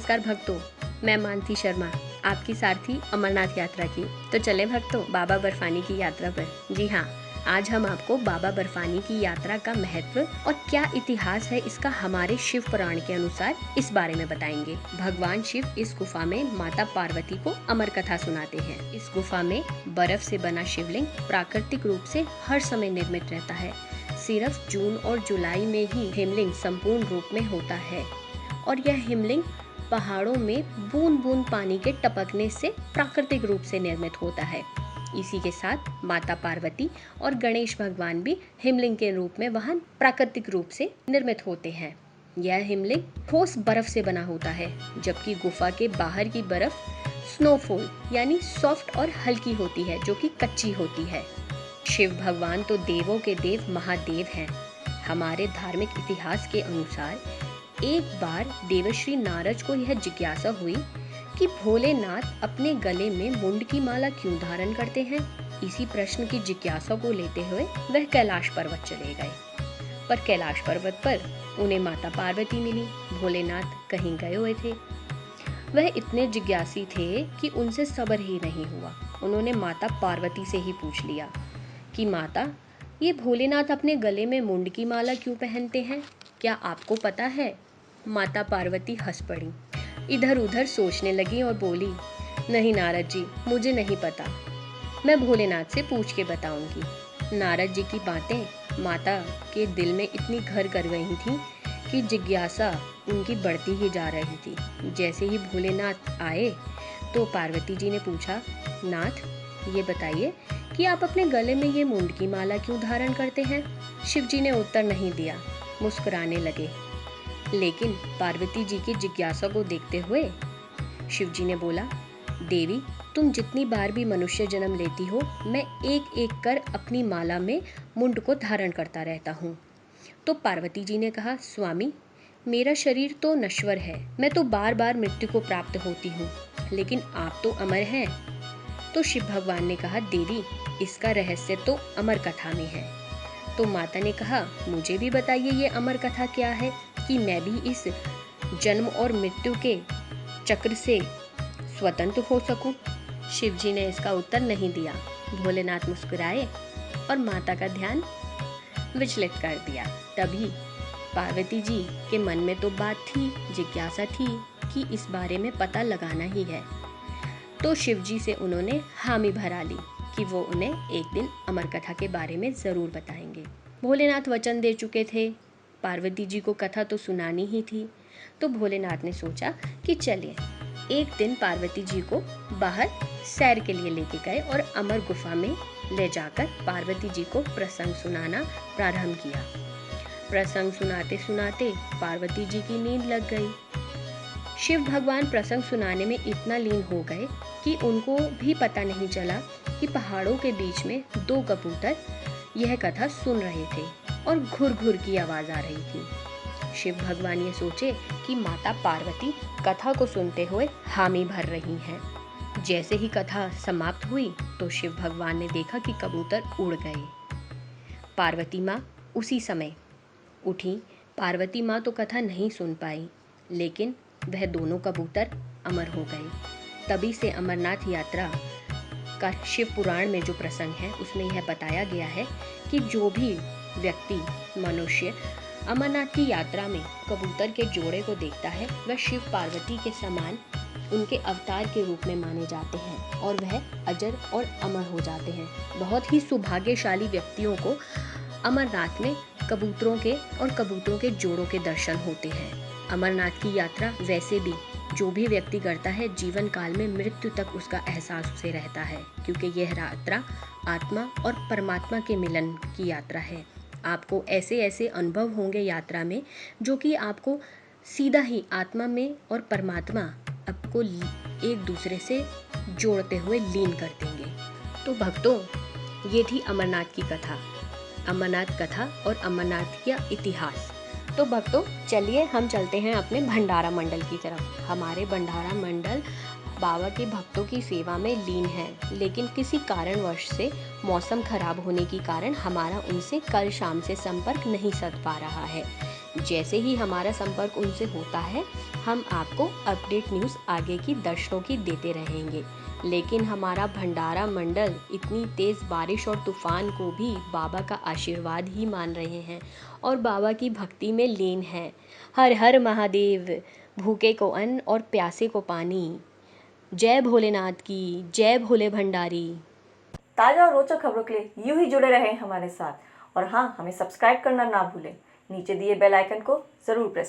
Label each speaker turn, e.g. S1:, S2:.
S1: नमस्कार भक्तों, मैं मानसी शर्मा, आपकी सारथी अमरनाथ यात्रा की। तो चले भक्तों बाबा बर्फानी की यात्रा पर। जी हाँ, आज हम आपको बाबा बर्फानी की यात्रा का महत्व और क्या इतिहास है इसका हमारे शिव पुराण के अनुसार इस बारे में बताएंगे। भगवान शिव इस गुफा में माता पार्वती को अमर कथा सुनाते हैं। इस गुफा में बर्फ से बना शिवलिंग प्राकृतिक रूप से हर समय निर्मित रहता है। सिर्फ जून और जुलाई में ही हिमलिंग संपूर्ण रूप में होता है और यह हिमलिंग पहाड़ों में बूंद बूंद पानी के टपकने से प्राकृतिक रूप से निर्मित होता है। इसी के साथ माता पार्वती और गणेश भगवान भी हिमलिंग के रूप में वहां प्राकृतिक रूप से निर्मित होते हैं। यह हिमलिंग ठोस बर्फ से बना होता है, जबकि गुफा के बाहर की बर्फ स्नोफॉल यानी सॉफ्ट और हल्की होती है, जो कि कच्ची होती है। शिव भगवान तो देवों के देव महादेव हैं। हमारे धार्मिक इतिहास के अनुसार एक बार देवर्षि नारद को यह जिज्ञासा हुई कि भोलेनाथ अपने गले में मुंड की माला क्यों धारण करते हैं। इसी प्रश्न की जिज्ञासा को लेते हुए वह कैलाश पर्वत चले गए, पर कैलाश पर्वत पर उन्हें माता पार्वती मिली। भोलेनाथ कहीं गए हुए थे। वह इतने जिज्ञासी थे कि उनसे सब्र ही नहीं हुआ। उन्होंने माता पार्वती से ही पूछ लिया कि माता, ये भोलेनाथ अपने गले में मुंड की माला क्यों पहनते हैं, क्या आपको पता है? माता पार्वती हंस पड़ी, इधर उधर सोचने लगी और बोली, नहीं नारद जी, मुझे नहीं पता, मैं भोलेनाथ से पूछ के बताऊंगी। नारद जी की बातें माता के दिल में इतनी घर कर गई थी कि जिज्ञासा उनकी बढ़ती ही जा रही थी। जैसे ही भोलेनाथ आए तो पार्वती जी ने पूछा, नाथ ये बताइए कि आप अपने गले में ये मुंड की माला क्यों धारण करते हैं? शिव जी ने उत्तर नहीं दिया, मुस्कुराने लगे। लेकिन पार्वती जी की जिज्ञासा को देखते हुए शिव जी ने बोला, देवी तुम जितनी बार भी मनुष्य जन्म लेती हो, मैं एक एक कर अपनी माला में मुंड को धारण करता रहता हूँ। तो पार्वती जी ने कहा, स्वामी मेरा शरीर तो नश्वर है, मैं तो बार बार मृत्यु को प्राप्त होती हूँ, लेकिन आप तो अमर हैं। तो शिव भगवान ने कहा, देवी इसका रहस्य तो अमर कथा में है। तो माता ने कहा, मुझे भी बताइए ये अमर कथा क्या है कि मैं भी इस जन्म और मृत्यु के चक्र से स्वतंत्र हो सकूं। शिव जी ने इसका उत्तर नहीं दिया। भोलेनाथ मुस्कुराए और माता का ध्यान विचलित कर दिया। तभी पार्वती जी के मन में तो बात थी, जिज्ञासा थी कि इस बारे में पता लगाना ही है। तो शिव जी से उन्होंने हामी भरा ली कि वो उन्हें एक दिन अमर कथा के बारे में ज़रूर बताएंगे। भोलेनाथ वचन दे चुके थे, पार्वती जी को कथा तो सुनानी ही थी। तो भोलेनाथ ने सोचा कि चलिए एक दिन पार्वती जी को बाहर सैर के लिए लेके गए और अमर गुफा में ले जाकर पार्वती जी को प्रसंग सुनाना प्रारंभ किया। प्रसंग सुनाते सुनाते पार्वती जी की नींद लग गई। शिव भगवान प्रसंग सुनाने में इतना लीन हो गए कि उनको भी पता नहीं चला कि पहाड़ों के बीच में दो कबूतर यह कथा सुन रहे थे और घुर घुर की आवाज आ रही थी। शिव भगवान ये सोचे कि माता पार्वती कथा को सुनते हुए हामी भर रही हैं। जैसे ही कथा समाप्त हुई तो शिव भगवान ने देखा कि कबूतर उड़ गए। पार्वती माँ उसी समय उठी। पार्वती माँ तो कथा नहीं सुन पाई, लेकिन वह दोनों कबूतर अमर हो गए। तभी से अमरनाथ यात्रा का शिव पुराण में जो प्रसंग है उसमें यह बताया गया है कि जो भी व्यक्ति मनुष्य अमरनाथ की यात्रा में कबूतर के जोड़े को देखता है, वह शिव पार्वती के समान उनके अवतार के रूप में माने जाते हैं और वह अजर और अमर हो जाते हैं। बहुत ही सौभाग्यशाली व्यक्तियों को अमरनाथ में कबूतरों के जोड़ों के दर्शन होते हैं। अमरनाथ की यात्रा वैसे भी जो भी व्यक्ति करता है, जीवन काल में मृत्यु तक उसका एहसास उसे रहता है, क्योंकि यह यात्रा आत्मा और परमात्मा के मिलन की यात्रा है। आपको ऐसे ऐसे अनुभव होंगे यात्रा में जो कि आपको सीधा ही आत्मा में और परमात्मा आपको एक दूसरे से जोड़ते हुए लीन कर देंगे। तो भक्तों, ये थी अमरनाथ की कथा, अमरनाथ कथा और अमरनाथ का इतिहास। तो भक्तों चलिए हम चलते हैं अपने भंडारा मंडल की तरफ। हमारे भंडारा मंडल बाबा के भक्तों की सेवा में लीन है, लेकिन किसी कारणवश से मौसम खराब होने के कारण हमारा उनसे कल शाम से संपर्क नहीं सध पा रहा है। जैसे ही हमारा संपर्क उनसे होता है हम आपको अपडेट न्यूज़ आगे की दर्शकों की देते रहेंगे। लेकिन हमारा भंडारा मंडल इतनी तेज़ बारिश और तूफान को भी बाबा का आशीर्वाद ही मान रहे हैं और बाबा की भक्ति में लीन हैं। हर हर महादेव, भूखे को अन्न और प्यासे को पानी। जय भोलेनाथ की, जय भोले भंडारी।
S2: ताज़ा और रोचक खबरों के लिए यूं ही जुड़े रहें हमारे साथ और हाँ, हमें सब्सक्राइब करना ना भूलें। नीचे दिए बेल आइकन को ज़रूर प्रेस करें।